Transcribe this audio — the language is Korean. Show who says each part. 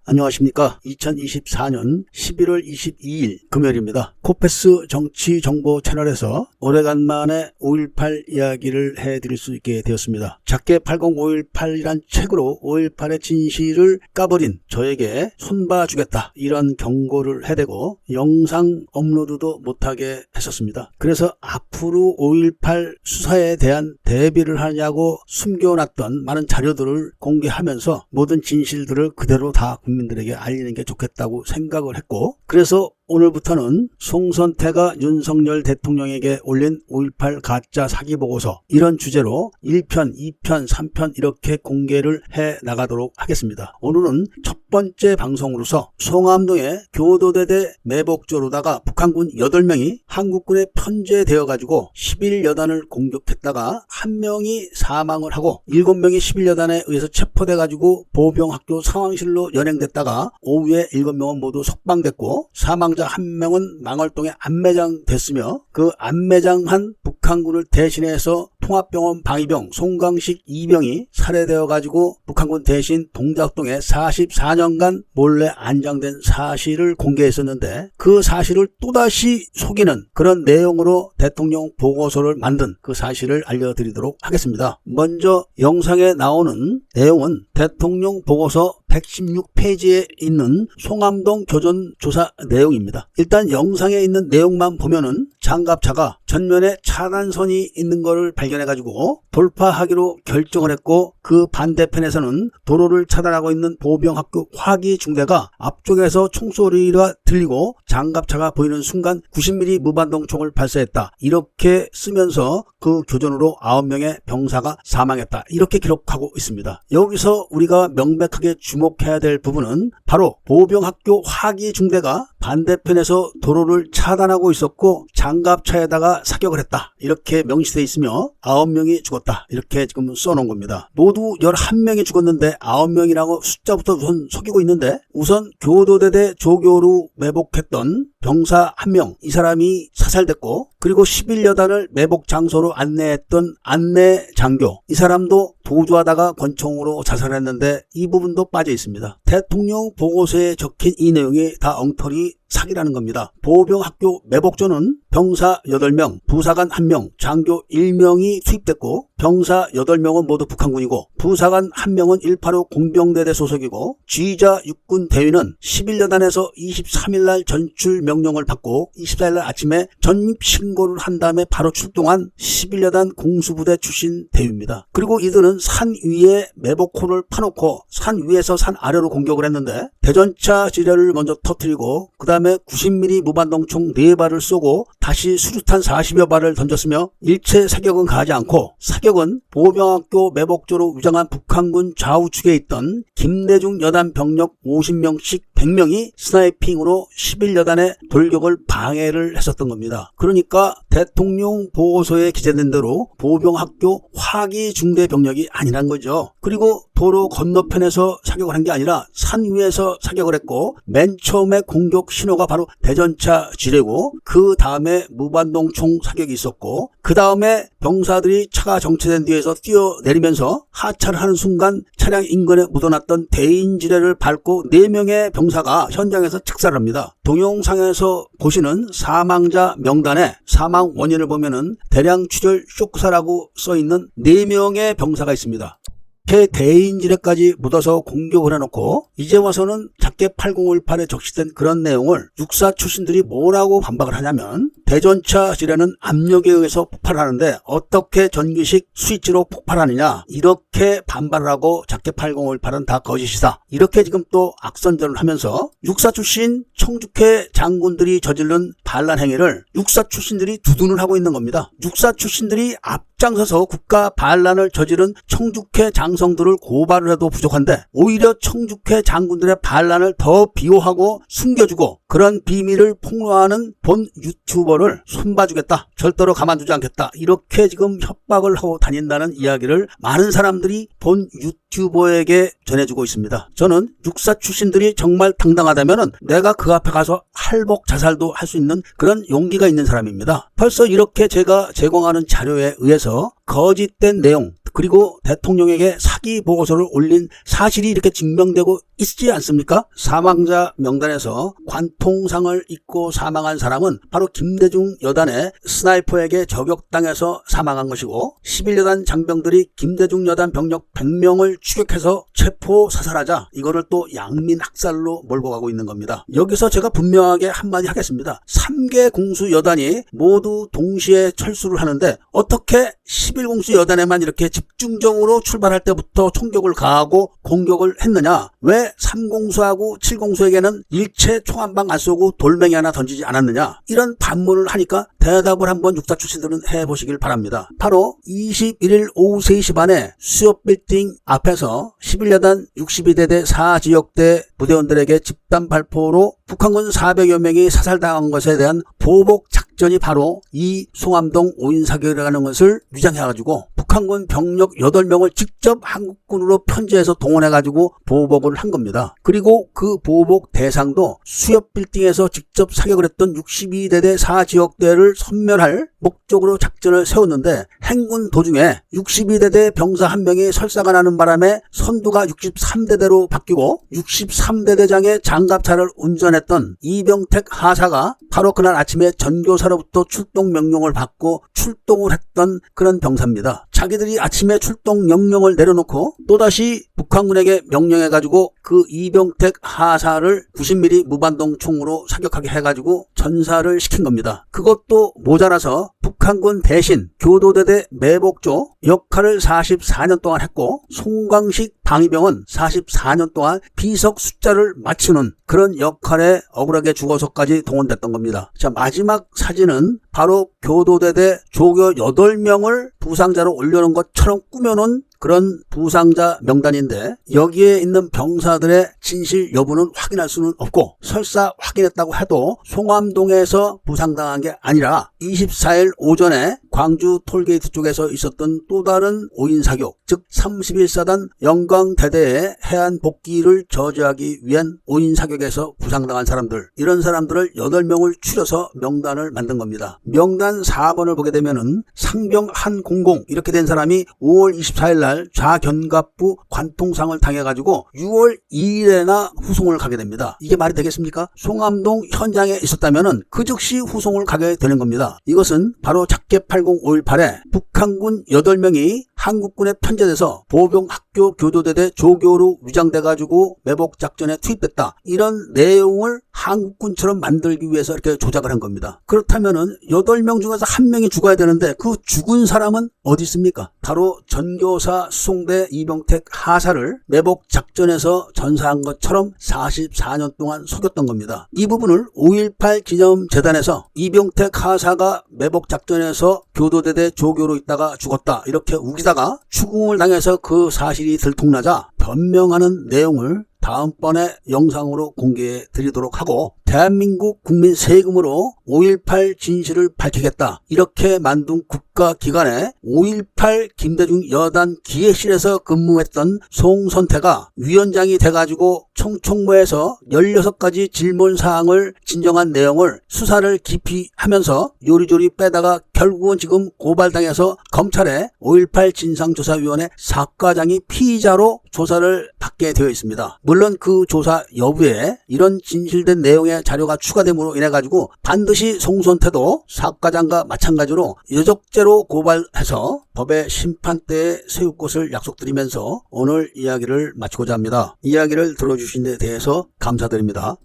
Speaker 1: 안녕하십니까. 2024년 11월 22일 금요일입니다. 코페스 정치정보 채널에서 오래간만에 5.18 이야기를 해드릴 수 있게 되었습니다. 작게 80518이란 책으로 5.18의 진실을 까버린 저에게 손봐주겠다 이런 경고를 해대고 영상 업로드도 못하게 했었습니다. 그래서 앞으로 5.18 수사에 대한 대비를 하냐고 숨겨놨던 많은 자료들을 공개하면서 모든 진실들을 그대로 다 국민들에게 알리는 게 좋겠다고 생각을 했고, 그래서 오늘부터는 송선태가 윤석열 대통령에게 올린 5.18 가짜 사기 보고서 이런 주제로 1편, 2편, 3편 이렇게 공개를 해 나가도록 하겠습니다. 오늘은 첫 번째 방송으로서 송암동의 교도대대 매복조로다가 북한군 8명이 한국군에 편제되어 가지고 11여단을 공격했다가 1명이 사망을 하고 7명이 11여단에 의해서 체포돼 가지고 보병학교 상황실로 연행됐다가 오후에 7명은 모두 석방됐고 사망자 1명은 망월동에 안매장됐으며 그 안매장한 북한군을 대신해서 통합병원 방위병 송강식 2병이 살해되어 가지고 북한군 대신 동작동에 44년간 몰래 안장된 사실을 공개했었는데, 그 사실을 또다시 속이는 그런 내용으로 대통령 보고서를 만든 그 사실을 알려드리도록 하겠습니다. 먼저 영상에 나오는 내용은 대통령 보고서 116페이지에 있는 송암동 교전 조사 내용입니다. 일단 영상에 있는 내용만 보면은 장갑차가 전면에 차단선이 있는 것을 발견해가지고 돌파하기로 결정을 했고, 그 반대편에서는 도로를 차단하고 있는 보병학교 화기중대가 앞쪽에서 총소리가 들리고 장갑차가 보이는 순간 90mm 무반동 총을 발사했다 이렇게 쓰면서 그 교전으로 9명의 병사가 사망했다 이렇게 기록하고 있습니다. 여기서 우리가 명백하게 주목해야 될 부분은 바로 보병학교 화기중대가 반대편에서 도로를 차단하고 있었고 장갑차에다가 사격을 했다 이렇게 명시되어 있으며 9명이 죽었다 이렇게 지금 써놓은 겁니다. 모두 11명이 죽었는데 9명이라고 숫자부터 우선 속이고 있는데, 우선 교도대대 조교로 매복했던 병사 1명, 이 사람이 사살됐고, 그리고 11여단을 매복 장소로 안내했던 안내장교, 이 사람도 도주하다가 권총으로 자살했는데 이 부분도 빠져 있습니다. 대통령 보고서에 적힌 이 내용이 다 엉터리 사기라는 겁니다. 보병학교 매복조는 병사 8명, 부사관 1명, 장교 1명이 투입됐고 병사 8명은 모두 북한군이고 부사관 1명은 185 공병대대 소속이고 지휘자 육군 대위는 11여단에서 23일날 전출 명령을 받고 24일날 아침에 전입 신고를 한 다음에 바로 출동한 11여단 공수부대 출신 대위입니다. 그리고 이들은 산 위에 매복호를 파놓고 산 위에서 산 아래로 공격을 했는데 대전차 지뢰를 먼저 터뜨리고 그 다음에 90mm 무반동총 4발을 쏘고 다시 수류탄 40여 발을 던졌으며 일체 사격은 가하지 않고, 사격은 보병학교 매복조로 위장한 북한군 좌우측에 있던 김대중 여단 병력 50명씩 100명이 스나이핑으로 11여단의 돌격을 방해를 했었던 겁니다. 그러니까 대통령 보고서에 기재된 대로 보병학교 화기중대 병력이 아니란 거죠. 그리고 도로 건너편에서 사격을 한 게 아니라 산 위에서 사격을 했고, 맨 처음에 공격 신호가 바로 대전차 지뢰고 그 다음에 무반동총 사격이 있었고, 그 다음에 병사들이 차가 정체된 뒤에서 뛰어내리면서 하차를 하는 순간 차량 인근에 묻어놨던 대인 지뢰를 밟고 4명의 병사가 현장에서 착살을 합니다. 동영상에서 보시는 사망자 명단에 사망 원인을 보면은 대량 출혈 쇼크사라고 써있는 4명의 병사가 있습니다. 이렇게 대인지뢰까지 묻어서 공격을 해놓고 이제 와서는 작게 8018에 적시된 그런 내용을 육사 출신들이 뭐라고 반박을 하냐면, 대전차 지뢰는 압력에 의해서 폭발하는데 어떻게 전기식 스위치로 폭발하느냐 이렇게 반발을 하고 작게 8018은 다 거짓이다 이렇게 지금 또 악선전을 하면서 육사 출신 청주회 장군들이 저지른 반란 행위를 육사 출신들이 두둔을 하고 있는 겁니다. 육사 출신들이 앞장서서 국가 반란을 저지른 청주회 장성들을 고발을 해도 부족한데 오히려 청주회 장군들의 반란을 더 비호하고 숨겨주고 그런 비밀을 폭로하는 본 유튜버를 손봐주겠다, 절대로 가만두지 않겠다 이렇게 지금 협박을 하고 다닌다는 이야기를 많은 사람들이 본 유튜버에게 전해주고 있습니다. 저는 육사 출신들이 정말 당당하다면 내가 그 앞에 가서 할복 자살도 할 수 있는 그런 용기가 있는 사람입니다. 벌써 이렇게 제가 제공하는 자료에 의해서 거짓된 내용, 그리고 대통령에게 사기 사기 보고서를 올린 사실이 이렇게 증명되고 있지 않습니까? 사망자 명단에서 관통상을 입고 사망한 사람은 바로 김대중 여단의 스나이퍼에게 저격당해서 사망한 것이고 11여단 장병들이 김대중 여단 병력 100명을 추격해서 체포 사살하자 이거를 또 양민 학살로 몰고 가고 있는 겁니다. 여기서 제가 분명하게 한마디 하겠습니다. 3개 공수 여단이 모두 동시에 철수를 하는데 어떻게 11공수 여단에만 이렇게 집중적으로 출발할 때부터 총격을 가하고 공격을 했느냐? 왜 3공수하고 7공수에게는 일체 총 한 방 안 쏘고 돌멩이 하나 던지지 않았느냐? 이런 반문을 하니까 대답을 한번 육사 출신들은 해보시길 바랍니다. 바로 21일 오후 3시 반에 수협빌딩 앞에서 11여단 62대대 4지역대 부대원들에게 집단 발포로 북한군 400여 명이 사살당한 것에 대한 보복 작전이 바로 이 송암동 5인 사격이라는 것을 위장해가지고 북한군 병력 8명을 직접 한국군으로 편제해서 동원해가지고 보복을 한 겁니다. 그리고 그 보복 대상도 수협빌딩에서 직접 사격을 했던 62대대 4지역대를 섬멸할 목적으로 작전을 세웠는데 행군 도중에 62대대 병사 한 명이 설사가 나는 바람에 선두가 63대대로 바뀌고 63대대장의 장갑차를 운전했던 이병택 하사가 바로 그날 아침에 전교사로부터 출동 명령을 받고 출동을 했던 그런 병사입니다. 자기들이 아침에 출동 명령을 내려놓고 또다시 북한군에게 명령해가지고 그 이병택 하사를 90mm 무반동 총으로 사격하게 해가지고 전사를 시킨 겁니다. 그것도 모자라서 북한군 대신 교도대대 매복조 역할을 44년 동안 했고 송광식 방위병은 44년 동안 비석 숫자를 맞추는 그런 역할에 억울하게 죽어서까지 동원됐던 겁니다. 자, 마지막 사진은 바로 교도대대 조교 8명을 부상자로 올려놓은 것처럼 꾸며놓은 그런 부상자 명단인데 여기에 있는 병사들의 진실 여부는 확인할 수는 없고 설사 확인했다고 해도 송암동에서 부상당한 게 아니라 24일 오전에 광주 톨게이트 쪽에서 있었던 또 다른 5인 사격, 즉 31사단 영광대대의 해안 복귀를 저지하기 위한 5인 사격에서 부상당한 사람들, 이런 사람들을 8명을 추려서 명단을 만든 겁니다. 명단 4번을 보게 되면은 상병 한공공 이렇게 된 사람이 5월 24일 날 좌견갑부 관통상을 당해가지고 6월 2일에나 후송을 가게 됩니다. 이게 말이 되겠습니까? 송암동 현장에 있었다면은 그 즉시 후송을 가게 되는 겁니다. 이것은 바로 작계 80518에 북한군 8명이 한국군에 편제돼서 보병학교 교도대대 조교로 위장돼가지고 매복작전에 투입됐다. 이런 내용을 한국군처럼 만들기 위해서 이렇게 조작을 한 겁니다. 그렇다면은 8명 중에서 1명이 죽어야 되는데 그 죽은 사람은 어디 있습니까? 바로 전교사 수송대 이병택 하사를 매복작전에서 전사한 것처럼 44년 동안 속였던 겁니다. 이 부분을 5.18 기념재단에서 이병택 하사가 매복작전에서 교도대대 조교로 있다가 죽었다 이렇게 우기다가 추궁을 당해서 그 사실이 들통나자 변명하는 내용을 다음번에 영상으로 공개해 드리도록 하고 대한민국 국민 세금으로 5.18 진실을 밝히겠다 이렇게 만든 국가기관에 5.18 김대중 여단 기획실에서 근무했던 송선태가 위원장이 돼가지고 총총모에서 16가지 질문사항을 진정한 내용을 수사를 깊이 하면서 요리조리 빼다가 결국은 지금 고발당해서 검찰에 5.18 진상조사위원회 사과장이 피의자로 조사를 받게 되어 있습니다. 물론 그 조사 여부에 이런 진실된 내용의 자료가 추가됨으로 인해 가지고 반드시 송선태도 사과장과 마찬가지로 여적죄로 고발해서 법의 심판대에 세울 것을 약속드리면서 오늘 이야기를 마치고자 합니다. 이야기를 들어주신 데 대해서 감사드립니다.